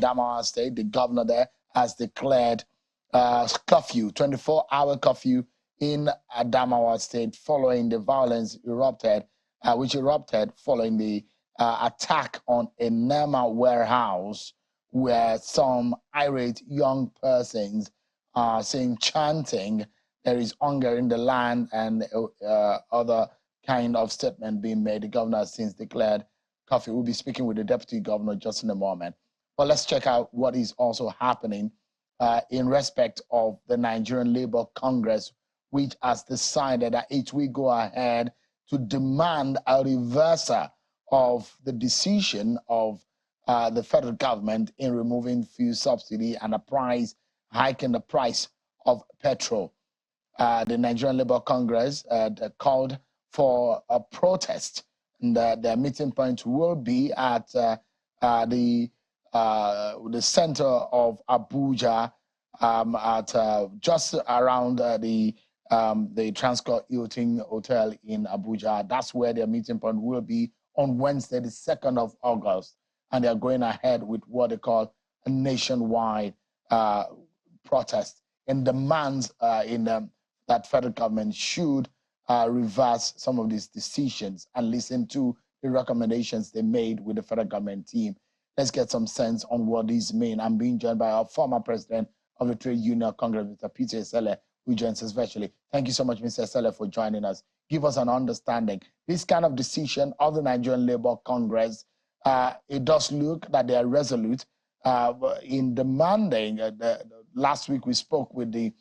Adamawa State. The governor there has declared curfew, 24-hour curfew in Adamawa State following the violence which erupted following the attack on a Nema warehouse where some irate young persons are saying chanting, "There is hunger in the land," and other kind of statement being made. The governor has since declared curfew. We'll be speaking with the deputy governor just in a moment. But let's check out what is also happening in respect of the Nigerian Labour Congress, which has decided that it will go ahead to demand a reversal of the decision of the federal government in removing fuel subsidy and a price hiking the price of petrol. The Nigerian Labour Congress called for a protest, and their meeting point will be at the center of Abuja, at just around the Transcorp Hilton Hotel in Abuja. That's where their meeting point will be on Wednesday, the 2nd of August, and they're going ahead with what they call a nationwide protest and demands that federal government should reverse some of these decisions and listen to the recommendations they made with the federal government team. Let's get some sense on what these mean. I'm being joined by our former president of the Trade Union Congress, Mr. Peter Esele, who joins us virtually. Thank you so much, Mr. Esele, for joining us. Give us an understanding. This kind of decision of the Nigerian Labour Congress, it does look that they are resolute in demanding. Last week we spoke with the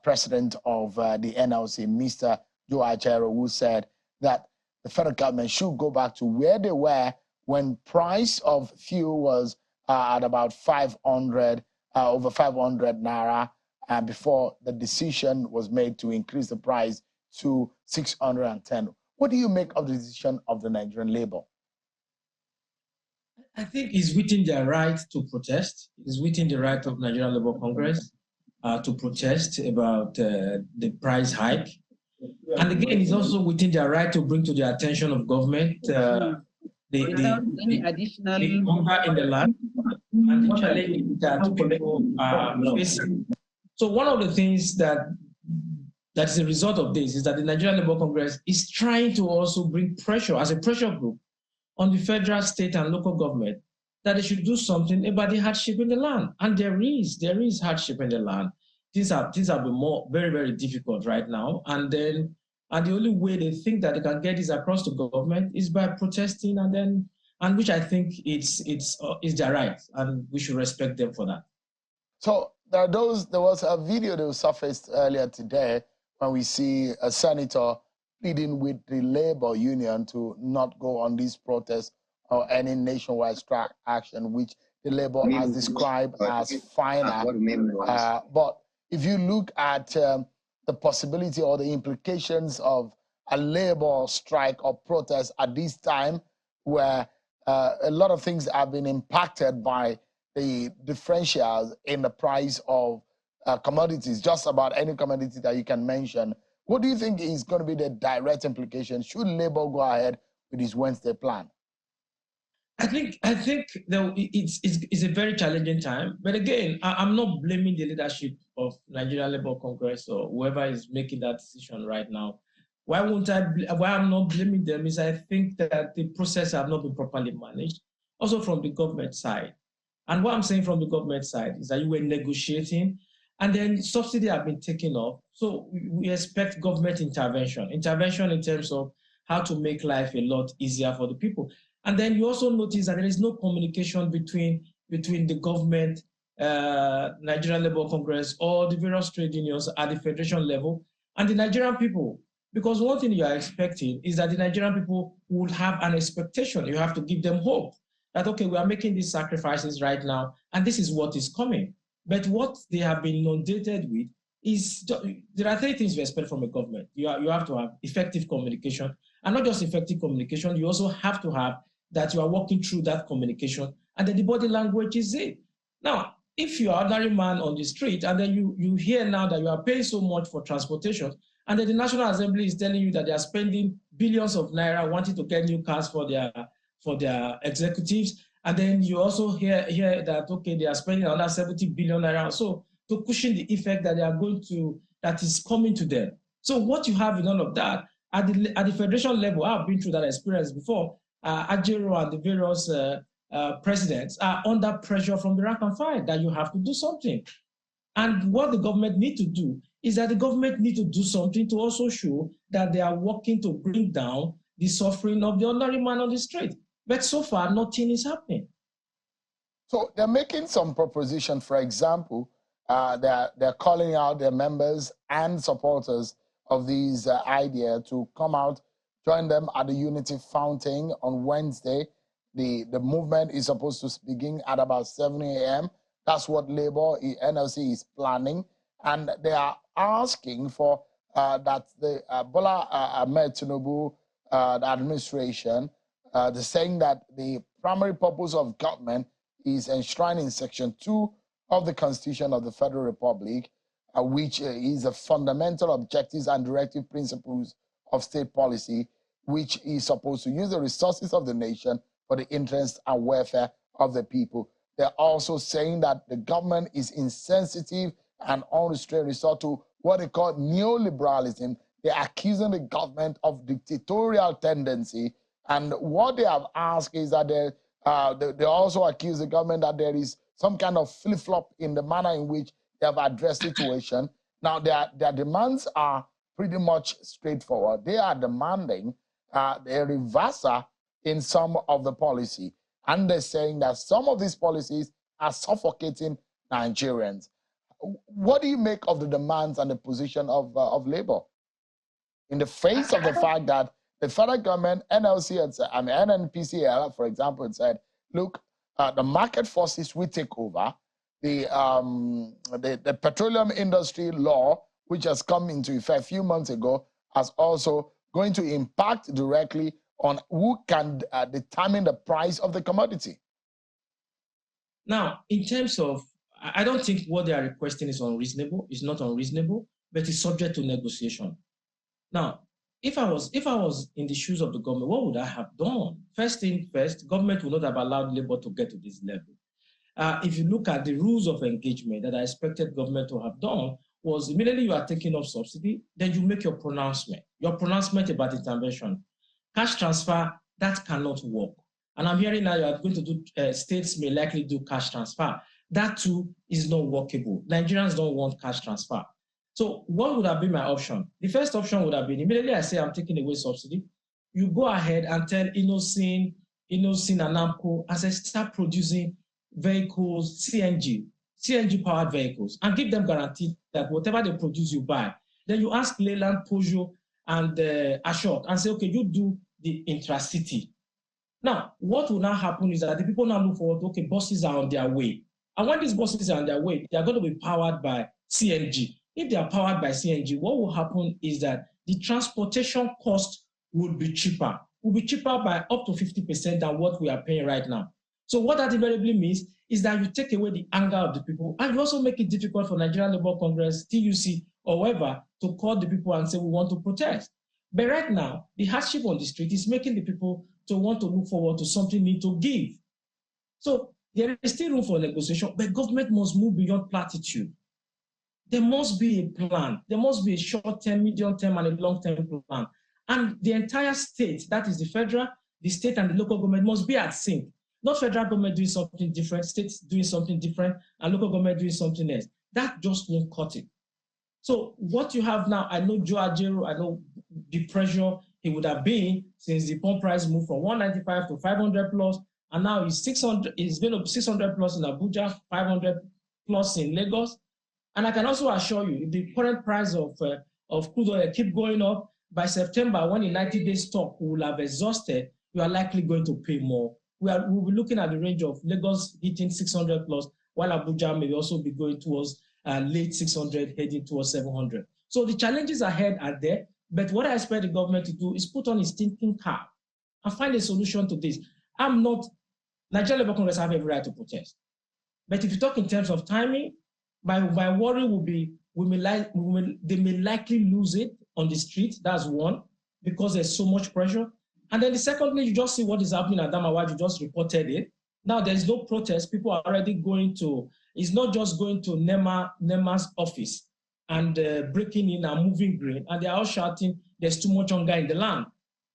president of the NLC, Mr. Joe Ajero, who said that the federal government should go back to where they were when price of fuel was at about 500, over 500 naira, before the decision was made to increase the price to 610. What do you make of the decision of the Nigerian Labour? I think it's within their right to protest. It's within the right of Nigerian Labour Congress to protest about the price hike. And again, it's also within their right to bring to the attention of government the hunger in the land and the challenge that people are facing. So one of the things that is a result of this is that the Nigerian Labour Congress is trying to also bring pressure as a pressure group on the federal, state, and local government that they should do something about the hardship in the land. And there is hardship in the land. Things have been very, very difficult right now. And the only way they think that they can get this across to government is by protesting, and which I think is their right, and we should respect them for that. So there was a video that was surfaced earlier today when we see a senator pleading with the labor union to not go on these protests or any nationwide strike action, which the labor has described as final. But if you look at the possibility or the implications of a labor strike or protest at this time, where a lot of things have been impacted by the differentials in the price of commodities, just about any commodity that you can mention, what do you think is going to be the direct implication? Should Labour go ahead with this Wednesday plan? I think it's a very challenging time. But again, I'm not blaming the leadership of Nigeria Labour Congress or whoever is making that decision right now. Why I'm not blaming them is I think that the process have not been properly managed, also from the government side. And what I'm saying from the government side is that you were negotiating, and then subsidy have been taken off. So we expect government intervention in terms of how to make life a lot easier for the people. And then you also notice that there is no communication between the government, Nigerian Labour Congress, or the various trade unions at the federation level, and the Nigerian people. Because one thing you are expecting is that the Nigerian people will have an expectation. You have to give them hope that, okay, we are making these sacrifices right now, and this is what is coming. But what they have been inundated with is, there are three things you expect from a government. You have to have effective communication, and not just effective communication, you also have to have that you are walking through that communication, and then the body language is it. Now, if you are an ordinary man on the street, and then you hear now that you are paying so much for transportation, and then the National Assembly is telling you that they are spending billions of naira wanting to get new cars for their executives, And then you also hear that, okay, they are spending another 70 billion naira. So to cushion the effect that they are going to, that is coming to them. So what you have in all of that, at the federation level, I've been through that experience before. Ajero and the various presidents are under pressure from the rank and file that you have to do something. And what the government need to do is that the government need to do something to also show that they are working to bring down the suffering of the ordinary man on the street. But so far, nothing is happening. So they're making some proposition. For example, they're calling out their members and supporters of these idea to come out, join them at the Unity Fountain on Wednesday. The movement is supposed to begin at about 7 a.m. That's what Labour NLC is planning, and they are asking for that the Bola Ahmed Tinubu the administration, they're saying that the primary purpose of government is enshrined in Section 2 of the Constitution of the Federal Republic, which is the fundamental objectives and directive principles of state policy, which is supposed to use the resources of the nation for the interest and welfare of the people. They're also saying that the government is insensitive and unrestrained resort to what they call neoliberalism. They're accusing the government of dictatorial tendency. And what they have asked is that they also accuse the government that there is some kind of flip-flop in the manner in which they have addressed the situation. Now, their demands are pretty much straightforward. They are demanding a reversal in some of the policy. And they're saying that some of these policies are suffocating Nigerians. What do you make of the demands and the position of Labour in the face of the fact that the federal government, NLC, NNPCL, for example, had said, look, the market forces will take over. The petroleum industry law, which has come into effect a few months ago, has also going to impact directly on who can determine the price of the commodity. Now, in terms of, I don't think what they are requesting is unreasonable. It's not unreasonable, but it's subject to negotiation. Now, if I was in the shoes of the government, what would I have done? First thing first, government would not have allowed Labour to get to this level. If you look at the rules of engagement that I expected government to have done, was immediately you are taking off subsidy, then you make your pronouncement about intervention. Cash transfer, that cannot work. And I'm hearing now you are going to do, states may likely do cash transfer. That too is not workable. Nigerians don't want cash transfer. So what would have been my option? The first option would have been, immediately I say I'm taking away subsidy, you go ahead and tell Innocent and NAMCO, as I start producing vehicles, CNG-powered vehicles, and give them guarantee that whatever they produce, you buy. Then you ask Leyland, Peugeot, and Ashok, and say, okay, you do the intracity. Now, what will now happen is that the people now look forward to, okay, buses are on their way. And when these buses are on their way, they are going to be powered by CNG. If they are powered by CNG, what will happen is that the transportation cost will be cheaper by up to 50% than what we are paying right now. So what that invariably means is that you take away the anger of the people, and you also make it difficult for Nigerian Labour Congress, TUC, or whoever, to call the people and say, we want to protest. But right now, the hardship on the street is making the people to want to look forward to something need to give. So there is still room for negotiation, but government must move beyond platitude. There must be a plan. There must be a short-term, medium-term, and a long-term plan. And the entire state, that is the federal, the state, and the local government must be at sync. Not federal government doing something different, states doing something different, and local government doing something else. That just won't cut it. So what you have now, I know Joe Ajero, I know the pressure he would have been since the pump price moved from 195 to 500 plus, and now it's 600. It's going to be 600 plus in Abuja, 500 plus in Lagos. And I can also assure you, if the current price of crude oil keep going up, by September, when the 90-day stock will have exhausted, you are likely going to pay more. We'll be looking at the range of Lagos hitting 600 plus, while Abuja may also be going towards late 600, heading towards 700. So the challenges ahead are there, but what I expect the government to do is put on its thinking cap and find a solution to this. Nigerian Labour Congress have every right to protest. But if you talk in terms of timing, my worry will be they may likely lose it on the street. That's one, because there's so much pressure. And then secondly, you just see what is happening at Adamawa. You just reported it. Now there's no protest. People are already going to, it's not just going to NEMA's office and breaking in and moving grain, and they're all shouting, there's too much hunger in the land.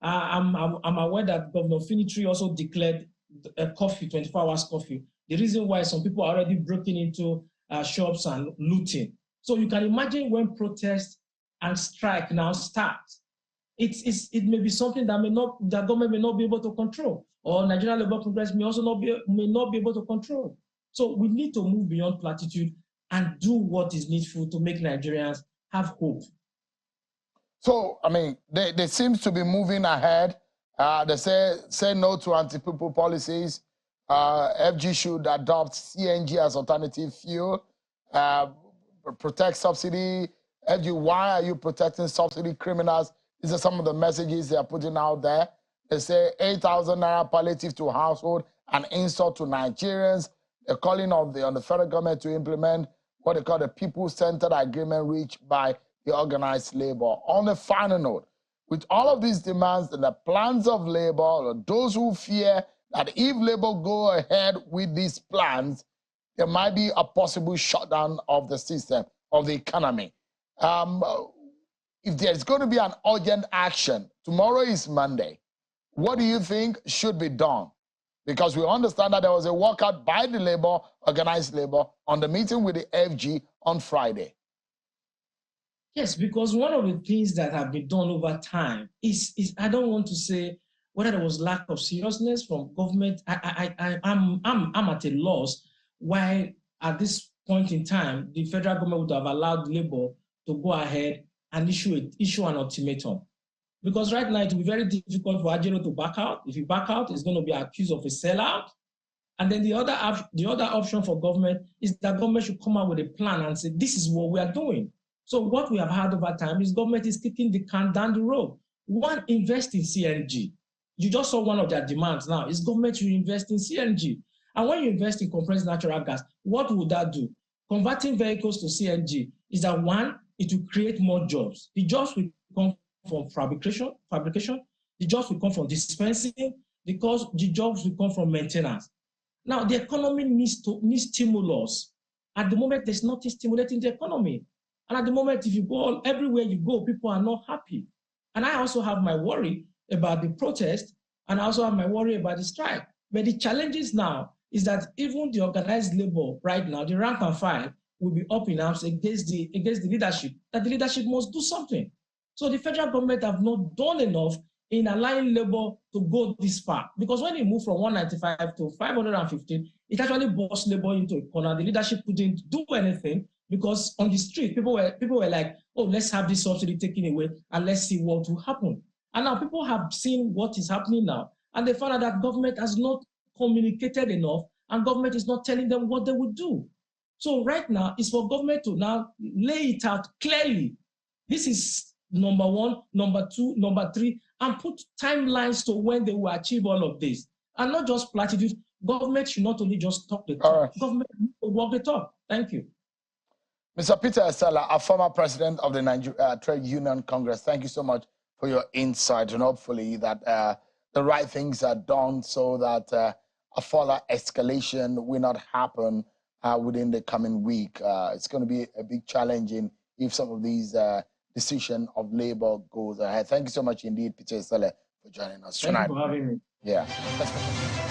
I'm aware that Governor Finitri also declared a curfew, 24 hours curfew. The reason why some people are already breaking into shops and looting. So you can imagine when protest and strike now start, it may be something that government may not be able to control, or Nigerian Labour Congress may also may not be able to control. So we need to move beyond platitude and do what is needful to make Nigerians have hope. So, I mean, they seem to be moving ahead. They say no to anti-people policies. FG should adopt CNG as alternative fuel. Protect subsidy. FG, why are you protecting subsidy criminals? These are some of the messages they are putting out there. They say 8,000 naira palliative to household, an insult to Nigerians. They're calling on the federal government to implement what they call the people-centered agreement reached by the organized labor. On the final note, with all of these demands and the plans of labor, or those who fear that if labor go ahead with these plans, there might be a possible shutdown of the system, of the economy. If there's going to be an urgent action, tomorrow is Monday, what do you think should be done? Because we understand that there was a walkout by the labor, organized labor, on the meeting with the FG on Friday. Yes, because one of the things that have been done over time is I don't want to say whether there was lack of seriousness from government. I'm at a loss why at this point in time the federal government would have allowed labor to go ahead and issue an ultimatum. Because right now it will be very difficult for Ajero to back out. If you back out, it's going to be accused of a sellout. And then the other option for government is that government should come out with a plan and say, this is what we are doing. So what we have had over time is government is kicking the can down the road. One, invest in CNG. You just saw one of their demands now is government to invest in CNG. And when you invest in compressed natural gas, what would that do? Converting vehicles to CNG is that one, it will create more jobs. The jobs will come from fabrication. The jobs will come from dispensing, because the jobs will come from maintenance. Now, the economy needs stimulus. At the moment, there's nothing stimulating the economy. And at the moment, if you go everywhere you go, people are not happy. And I also have my worry about the protest, and I also have my worry about the strike. But the challenges now is that even the organized labor right now, the rank and file, will be up in arms against the leadership, that the leadership must do something. So the federal government have not done enough in allowing labor to go this far. Because when you move from 195 to 515, it actually forced labor into a corner. The leadership couldn't do anything because on the street, people were like, oh, let's have this subsidy taken away and let's see what will happen. And now people have seen what is happening now, and they found out that government has not communicated enough, and government is not telling them what they would do. So right now, it's for government to now lay it out clearly. This is number one, number two, number three, and put timelines to when they will achieve all of this. And not just platitudes. Government should not only just talk the talk, government will walk the talk. Thank you. Mr. Peter Esele, a former president of the Nigeria Trade Union Congress, thank you so much for your insight, and hopefully that the right things are done so that a further escalation will not happen within the coming week. It's going to be a big challenge if some of these decision of labor goes ahead. Thank you so much indeed, Peter Esele, for joining us tonight. Thank you for having me. Yeah.